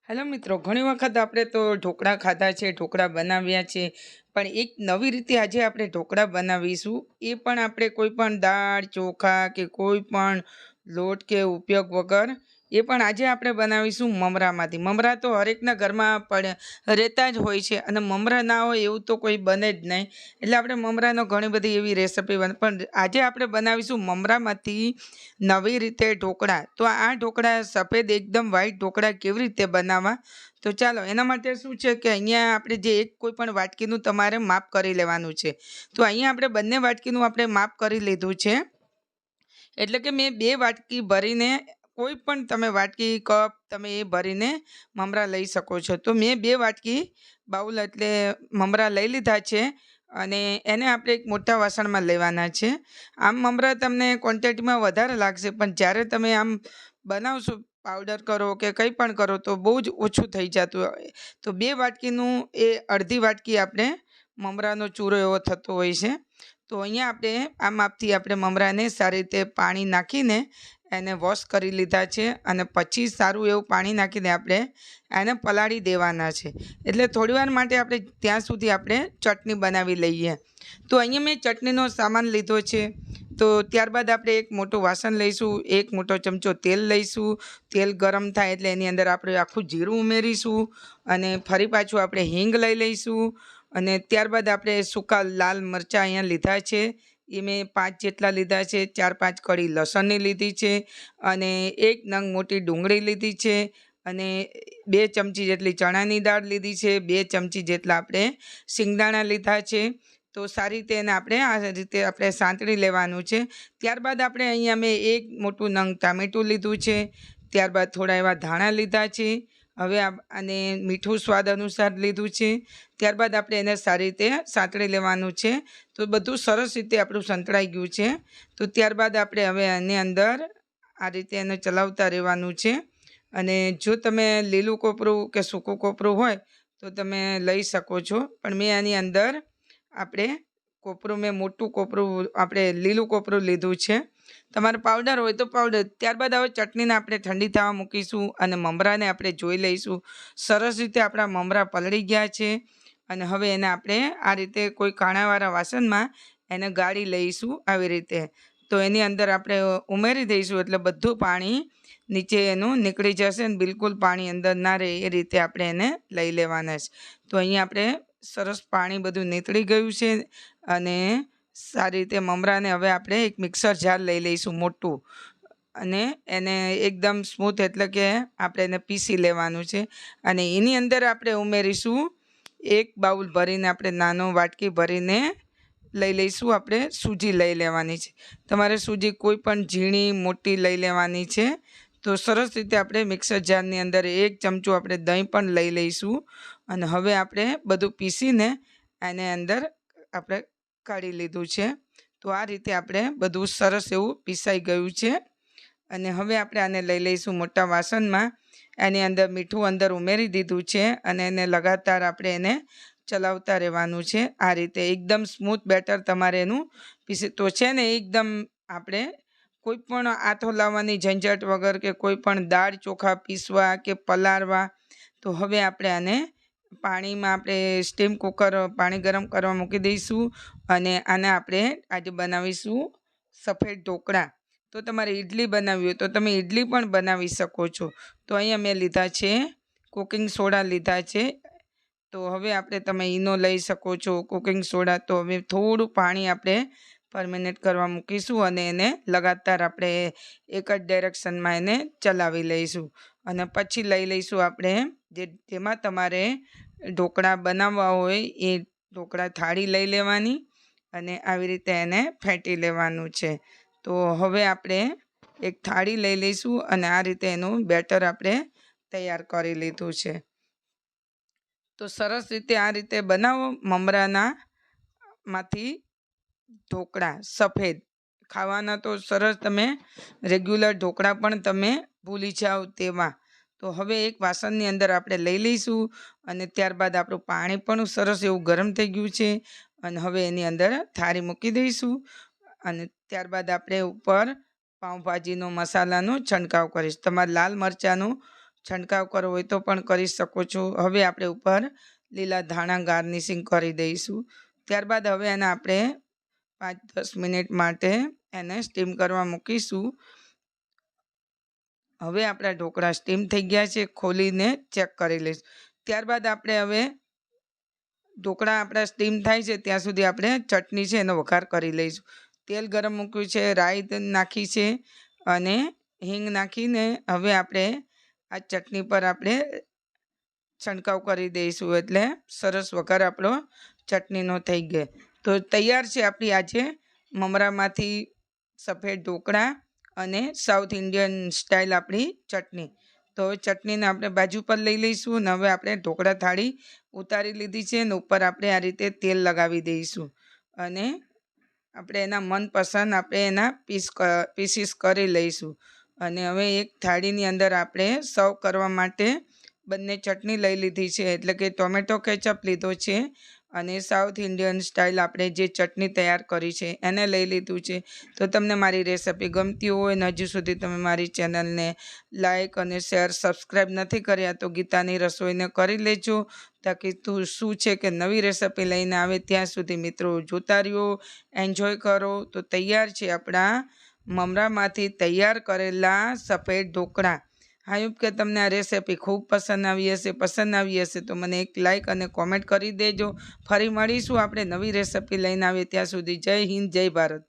Hello મિત્રો, ઘણી વખત આપણે તો ઢોકળા ખાધા છે, ઢોકળા બનાવ્યા છે, પણ એક નવી રીતે આજે આપણે ઢોકળા બનાવીશું. એ પણ આપણે કોઈ પણ દાળ ચોખા કે કોઈ પણ લોટ કે ઉપયોગ વગર એ પણ આજે આપણે બનાવીશું મમરામાંથી. મમરા તો હરેકના ઘરમાં રહેતા જ હોય છે, અને મમરા ના હોય એવું તો કોઈ બને જ નહીં. એટલે આપણે મમરાનો ઘણી બધી એવી રેસીપી બને, પણ આજે આપણે બનાવીશું મમરામાંથી નવી રીતે ઢોકળા. તો આ ઢોકળા સફેદ એકદમ વ્હાઈટ ઢોકળા કેવી રીતે બનાવવા, તો ચાલો એના માટે શું છે કે અહીંયા આપણે જે એક કોઈ પણ વાટકીનું તમારે માપ કરી લેવાનું છે. તો અહીંયા આપણે બંને વાટકીનું આપણે માપ કરી લીધું છે. એટલે કે મેં 2 વાટકી ભરીને, કોઈ પણ તમે વાટકી કપ તમે એ ભરીને મમરા લઈ શકો છો. તો મેં 2 વાટકી બાઉલ એટલે મમરા લઈ લીધા છે, અને એને આપણે એક મોટા વાસણમાં લેવાના છે. આમ મમરા તમને ક્વોન્ટિટીમાં વધારે લાગશે, પણ જ્યારે તમે આમ બનાવશો, પાવડર કરો કે કંઈ પણ કરો તો બહુ જ ઓછું થઈ જતું હોય. તો 2 વાટકીનું એ અડધી વાટકી આપણે મમરાનો ચૂરો એવો થતો હોય છે. તો અહીંયા આપણે આ માપથી આપણે મમરાને સારી રીતે પાણી નાખીને એને વોશ કરી લીધા છે, અને પછી સારું એવું પાણી નાખીને આપણે એને પલાળી દેવાના છે. એટલે થોડીવાર માટે આપણે ત્યાં સુધી આપણે ચટણી બનાવી લઈએ. તો અહીંયા મેં ચટણીનો સામાન લીધો છે. તો ત્યારબાદ આપણે એક મોટું વાસણ લઈશું, એક મોટો ચમચો તેલ લઈશું. તેલ ગરમ થાય એટલે એની અંદર આપણે આખું જીરું ઉમેરીશું, અને ફરી પાછું આપણે હિંગ લઈ લઈશું. અને ત્યારબાદ આપણે સૂકા લાલ મરચાં અહીંયા લીધા છે, એ મેં 5 જેટલા લીધા છે. 4-5 કળી લસણની લીધી છે, અને 1 નંગ મોટી ડુંગળી લીધી છે, અને 2 ચમચી જેટલી ચણાની દાળ લીધી છે, 2 ચમચી જેટલા આપણે શિંગદાણા લીધા છે. તો સારી રીતે એને આપણે આ રીતે આપણે સાંતળી લેવાનું છે. ત્યારબાદ આપણે અહીંયા મેં 1 મોટું નંગ ટામેટું લીધું છે. ત્યારબાદ થોડા એવા ધાણા લીધા છે. હવે અને મીઠું સ્વાદ અનુસાર લીધું છે. ત્યારબાદ આપણે એને સારી રીતે સાંતળી લેવાનું છે. તો બધું સરસ રીતે આપણું સંતળાઈ ગયું છે. તો ત્યારબાદ આપણે હવે એની અંદર આ રીતે એને ચલાવતા રહેવાનું છે. અને જો તમે લીલું કોપરું કે સૂકું કોપરું હોય તો તમે લઈ શકો છો, પણ મેં આની અંદર આપણે કોપરું, મેં મોટું કોપરું આપણે લીલું કોપરું લીધું છે. તમારે પાવડર હોય તો પાવડર. ત્યારબાદ હવે ચટણીને આપણે ઠંડી થવા મૂકીશું, અને મમરાને આપણે જોઈ લઈશું. સરસ રીતે આપણા મમરા પલળી ગયા છે, અને હવે એને આપણે આ રીતે કોઈ કાણાવાળા વાસણમાં એને ગાળી લઈશું આવી રીતે. તો એની અંદર આપણે ઉમેરી દઈશું એટલે બધું પાણી નીચે એનું નીકળી જશે, અને બિલકુલ પાણી અંદર ના રહે એ રીતે આપણે એને લઈ લેવાના છે. તો અહીંયા આપણે સરસ પાણી બધું નીકળી ગયું છે, અને સારી રીતે મમરાને હવે આપણે એક મિક્સર જાર લઈ લઈશું મોટું, અને એને એકદમ સ્મૂથ એટલે કે આપણે એને પીસી લેવાનું છે. અને એની અંદર આપણે ઉમેરીશું 1 બાઉલ ભરીને, આપણે નાનો વાટકી ભરીને લઈ લઈશું. આપણે સૂજી લઈ લેવાની છે. તમારે સૂજી કોઈ પણ ઝીણી મોટી લઈ લેવાની છે. તો સરસ રીતે આપણે મિક્સર જારની અંદર 1 ચમચો આપણે દહીં પણ લઈ લઈશું, અને હવે આપણે બધું પીસીને એને અંદર આપણે કાઢી લીધું છે. તો આ રીતે આપણે બધું સરસ એવું પીસાઈ ગયું છે. અને હવે આપણે આને લઈ લઈશું મોટા વાસણમાં. એની અંદર મીઠું અંદર ઉમેરી દીધું છે, અને એને લગાતાર આપણે એને ચલાવતા રહેવાનું છે. આ રીતે એકદમ સ્મૂથ બેટર તમારે એનું પીસી તો છે ને, એકદમ આપણે કોઈ પણ આથો લાવવાની ઝંઝટ વગર, કે કોઈ પણ દાળ ચોખા પીસવા કે પલાળવા. તો હવે આપણે આને પાણીમાં આપણે સ્ટીમ કુકર પાણી ગરમ કરવા મૂકી દઈશું, અને આને આપણે આજે બનાવીશું સફેદ ઢોકળા. તો તમારે ઇડલી બનાવવી હોય તો તમે ઇડલી પણ બનાવી શકો છો. તો અહીંયા મેં લીધા છે કુકિંગ સોડા લીધા છે. તો હવે આપણે તમે ઈનો લઈ શકો છો, કુકિંગ સોડા. તો હવે થોડું પાણી આપણે ફર્મેનેટ કરવા મૂકીશું, અને એને લગાતાર આપણે એક જ ડાયરેક્શનમાં એને ચલાવી લઈશું. અને પછી લઈ લઈશું આપણે જેમાં તમારે ઢોકળા બનાવવા હોય એ ઢોકળા થાળી લઈ લેવાની, અને આવી રીતે એને ફેંટી લેવાનું છે. તો હવે આપણે એક થાળી લઈ લઈશું, અને આ રીતે એનું બેટર આપણે તૈયાર કરી લીધું છે. તો સરસ રીતે આ રીતે બનાવો મમરાના માંથી ઢોકળા સફેદ. ખાવાના તો સરસ, તમે રેગ્યુલર ઢોકળા પણ તમે ભૂલી જાઓ તેવા. તો હવે એક વાસણની અંદર આપણે લઈ લઈશું, અને ત્યારબાદ આપણું પાણી પણ સરસ એવું ગરમ થઈ ગયું છે, અને હવે એની અંદર થાળી મૂકી દઈશું. અને ત્યારબાદ આપણે ઉપર પાઉંભાજીનો મસાલાનો છંટકાવ કરીશ. તમારે લાલ મરચાંનો છંટકાવ કરવો હોય તો પણ કરી શકો છો. હવે આપણે ઉપર લીલા ધાણા ગાર્નિશિંગ કરી દઈશું. ત્યારબાદ હવે એને આપણે 5-10 મિનિટ માટે એને સ્ટીમ કરવા મૂકીશું. હવે આપણા ઢોકળા સ્ટીમ થઈ ગયા છે, ખોલીને ચેક કરી લઈશું. ત્યારબાદ આપણે હવે ઢોકળા આપણા સ્ટીમ થાય છે ત્યાં સુધી આપણે ચટણી છે એનો વઘાર કરી લઈશું. તેલ ગરમ મૂક્યું છે, રાઈ નાખી છે અને હિંગ નાખીને હવે આપણે આ ચટણી પર આપણે છંટકાવ કરી દઈશું. એટલે સરસ વઘાર આપણો ચટણીનો થઈ ગયો. તો તૈયાર છે આપણી આજે મમરામાંથી સફેદ ઢોકળા અને સાઉથ ઇન્ડિયન સ્ટાઇલ આપણી ચટણી. તો ચટણીને આપણે બાજુ પર લઈ લઈશું અને હવે આપણે ઢોકળા થાળી ઉતારી લીધી છે અને ઉપર આપણે આ રીતે તેલ લગાવી દઈશું અને આપણે એના મનપસંદ આપણે એના પીસીસ કરી લઈશું. અને હવે એક થાળીની અંદર આપણે સર્વ કરવા માટે બંને ચટણી લઈ લીધી છે, એટલે કે ટોમેટો કેચઅપ લીધો છે અને સાઉથ ઇન્ડિયન સ્ટાઇલ આપણે જે ચટણી તૈયાર કરી છે એને લઈ લીધું છે. તો તમને મારી રેસિપી ગમતી હોય અને હજુ સુધી તમે મારી ચેનલને લાઈક અને શેર સબસ્ક્રાઈબ નથી કર્યા તો ગીતાની રસોઈને કરી લેજો, તાકી તું શું છે કે નવી રેસિપી લઈને આવે ત્યાં સુધી મિત્રો જોતા રહ્યો, એન્જોય કરો. તો તૈયાર છે આપણા મમરામાંથી તૈયાર કરેલા સફેદ ઢોકળા. આઈ હોપ કે તમને આ રેસિપી ખૂબ પસંદ આવી હશે તો મને એક લાઈક અને કોમેન્ટ કરી દેજો. ફરી મળીશું આપણે નવી રેસિપી લઈને આવીએ ત્યાં સુધી જય હિન્દ, જય ભારત.